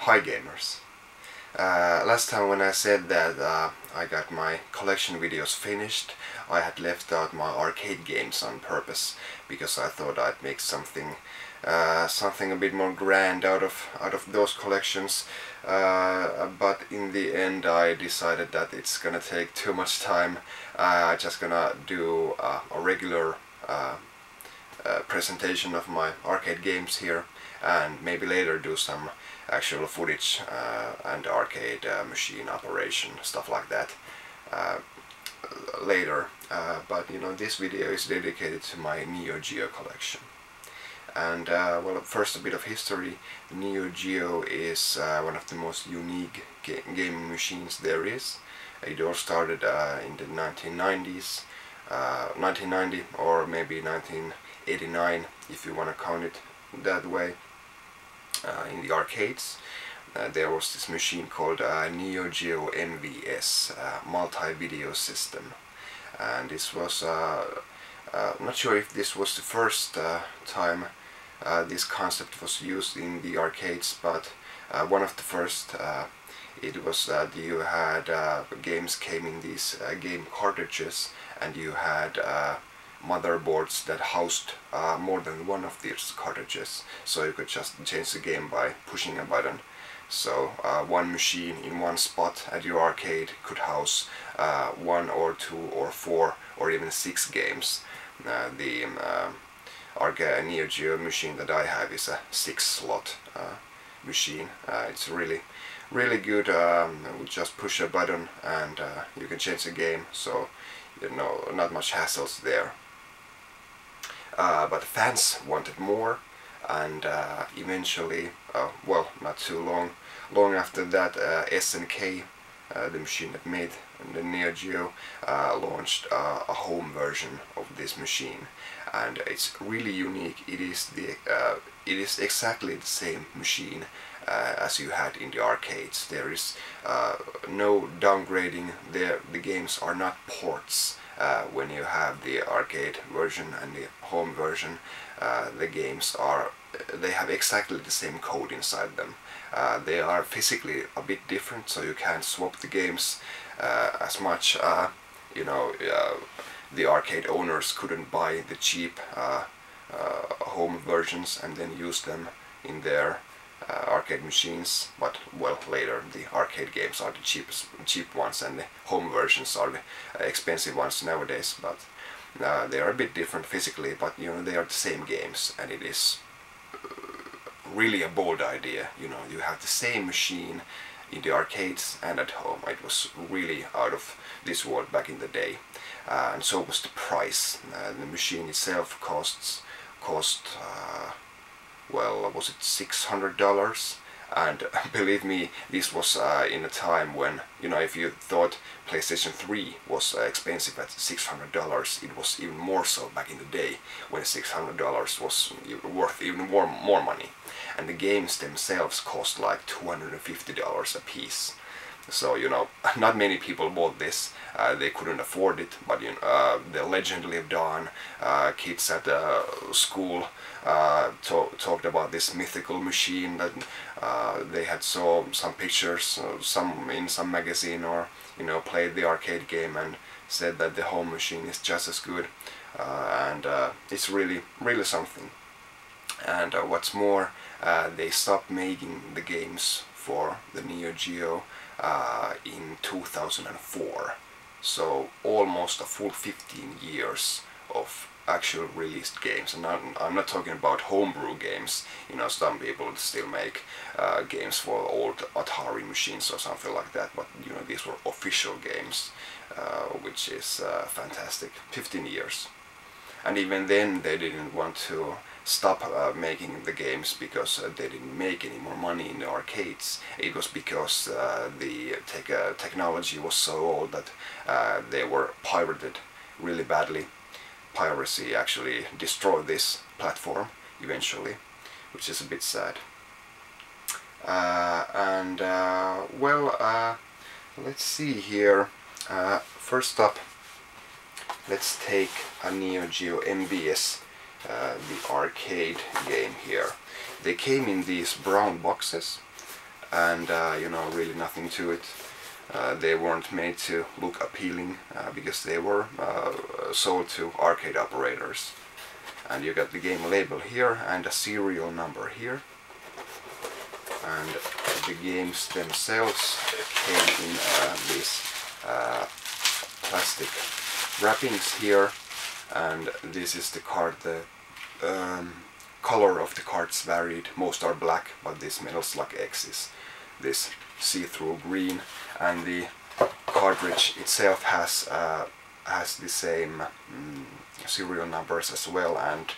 Hi gamers! Last time when I said that I got my collection videos finished, I had left out my arcade games on purpose because I thought I'd make something a bit more grand out of those collections. But in the end I decided that it's gonna take too much time. I'm just gonna do a regular presentation of my arcade games here, and maybe later do some actual footage and arcade machine operation, stuff like that later. But you know, this video is dedicated to my Neo-Geo collection. And well, first a bit of history. The Neo-Geo is one of the most unique gaming machines there is. It all started in the 1990s, 1990 or maybe 1989 if you want to count it that way. In the arcades there was this machine called Neo-Geo MVS, multi-video system, and this was I'm not sure if this was the first time this concept was used in the arcades, but one of the first. It was that you had games came in these game cartridges, and you had motherboards that housed more than one of these cartridges, so you could just change the game by pushing a button. So one machine in one spot at your arcade could house 1 or 2 or 4 or even 6 games. The Neo-Geo machine that I have is a 6-slot machine. It's really good. Just push a button and you can change the game, so you know, not much hassles there. But fans wanted more, and eventually, well, not too long after that, SNK, the machine that made the Neo-Geo, launched a home version of this machine, and it's really unique. It is exactly the same machine as you had in the arcades. There is no downgrading. The games are not ports. When you have the arcade version and the home version, the games they have exactly the same code inside them. They are physically a bit different, so you can't swap the games as much. You know, the arcade owners couldn't buy the cheap home versions and then use them in their arcade machines, but well, later the arcade games are the cheap ones and the home versions are the expensive ones nowadays. But they are a bit different physically, but you know, they are the same games, and it is really a bold idea. You know, you have the same machine in the arcades and at home. It was really out of this world back in the day, and so was the price. The machine itself cost well, was it $600? And believe me, this was in a time when, you know, if you thought PlayStation 3 was expensive at $600, it was even more so back in the day, when $600 was worth even more money. And the games themselves cost like $250 a piece. So, you know, not many people bought this. They couldn't afford it, but you know, the legend lived on. Kids at school talked about this mythical machine that they had saw some pictures, some in some magazine, or you know, played the arcade game and said that the home machine is just as good, and it's really something. And what's more, they stopped making the games for the Neo-Geo in 2004, so almost a full 15 years of actual released games. And I'm not talking about homebrew games. You know, some people still make games for old Atari machines or something like that, but you know, these were official games, which is fantastic. 15 years. And even then they didn't want to stop making the games because they didn't make any more money in the arcades. It was because the technology was so old that they were pirated really badly. Piracy actually destroyed this platform eventually, which is a bit sad. Well, let's see here. First up, let's take a Neo-Geo MVS, the arcade game here. They came in these brown boxes, and you know, really nothing to it. They weren't made to look appealing because they were sold to arcade operators. And you got the game label here and a serial number here. And the games themselves came in these plastic wrappings here, and this is the card. The color of the cards varied. Most are black, but this Metal Slug X is this see-through green, and the cartridge itself has the same serial numbers as well, and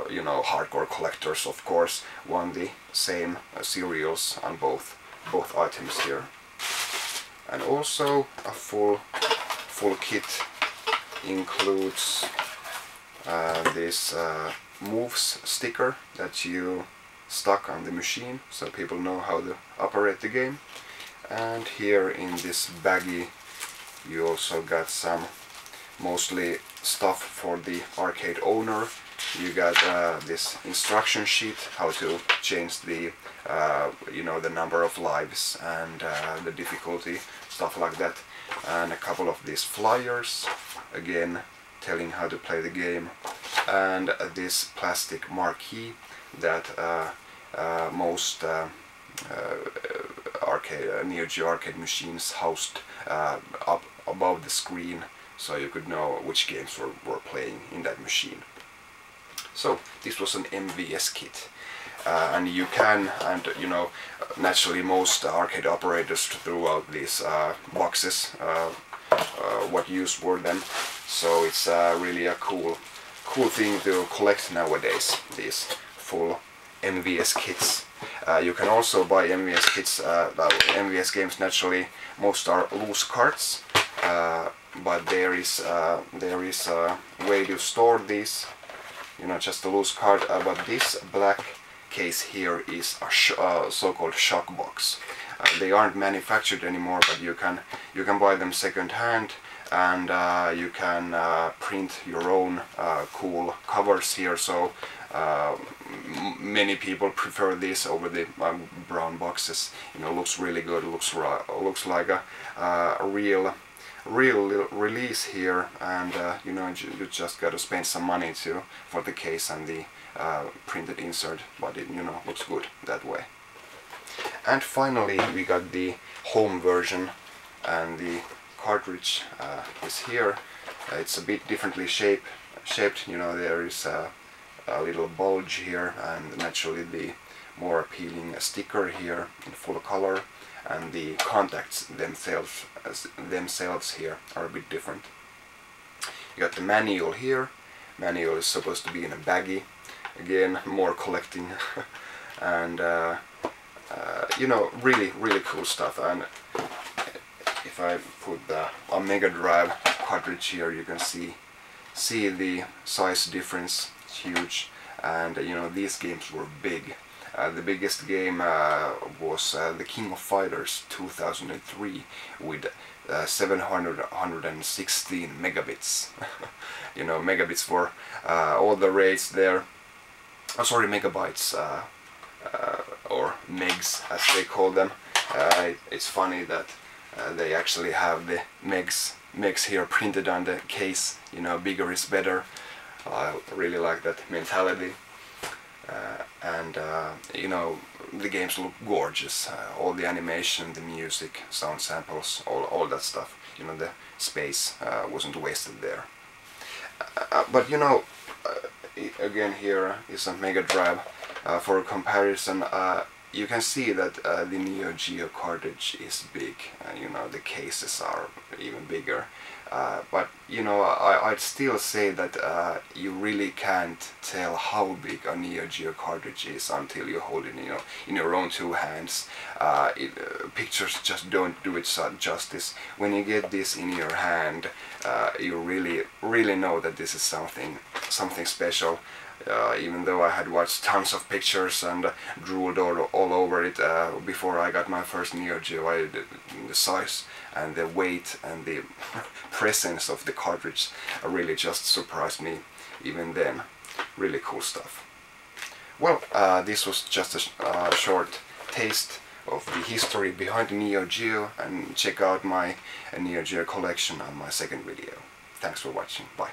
you know, hardcore collectors of course want the same serials on both items here. And also a full kit includes this moves sticker that you stuck on the machine so people know how to operate the game. And here in this baggie you also got some mostly stuff for the arcade owner. You got this instruction sheet, how to change the you know, the number of lives and the difficulty, stuff like that, and a couple of these flyers, again telling how to play the game, and this plastic marquee that most Neo-Geo arcade machines housed up above the screen, so you could know which games were playing in that machine. So this was an MVS kit, and you can, and you know, naturally most arcade operators threw out these boxes, what use were them, so it's really a cool thing to collect nowadays, these full MVS kits. You can also buy MVS kits, MVS games naturally, most are loose cards, but there is a way to store these, you know, just a loose card, but this black case here is a so-called shock box. They aren't manufactured anymore, but you can buy them second hand, and you can print your own cool covers here, so many people prefer this over the brown boxes. You know, looks really good, looks like a real release here, and you know, you just gotta spend some money for the case and the printed insert, but it, you know, looks good that way. And finally we got the home version, and the cartridge is here. It's a bit differently shaped. You know, there is a little bulge here, and naturally the more appealing sticker here in full color, and the contacts themselves here are a bit different. You got the manual here. Manual is supposed to be in a baggie. Again, more collecting and you know, really cool stuff. And if I put a Mega Drive cartridge here, you can see the size difference. It's huge, and you know, these games were big. The biggest game was the King of Fighters 2003 with 716 megabits. You know, megabits were all the rage there. Oh, sorry, megabytes, or megs as they call them. It's funny that they actually have the megs here printed on the case. You know, bigger is better. I really like that mentality. And you know, the games look gorgeous. All the animation, the music, sound samples, all that stuff. You know, the space wasn't wasted there. But you know, again, here is a Mega Drive. For comparison, you can see that the Neo-Geo cartridge is big. You know, the cases are even bigger. But you know, I'd still say that you really can't tell how big a Neo-Geo cartridge is until you hold it, you know, in your own two hands. Pictures just don't do it justice. When you get this in your hand, you really know that this is something special. Even though I had watched tons of pictures and drooled all over it before I got my first Neo-Geo, the size and the weight and the presence of the cartridge really just surprised me even then. Really cool stuff. Well, this was just a short taste of the history behind the Neo-Geo, and check out my Neo-Geo collection on my second video. Thanks for watching. Bye.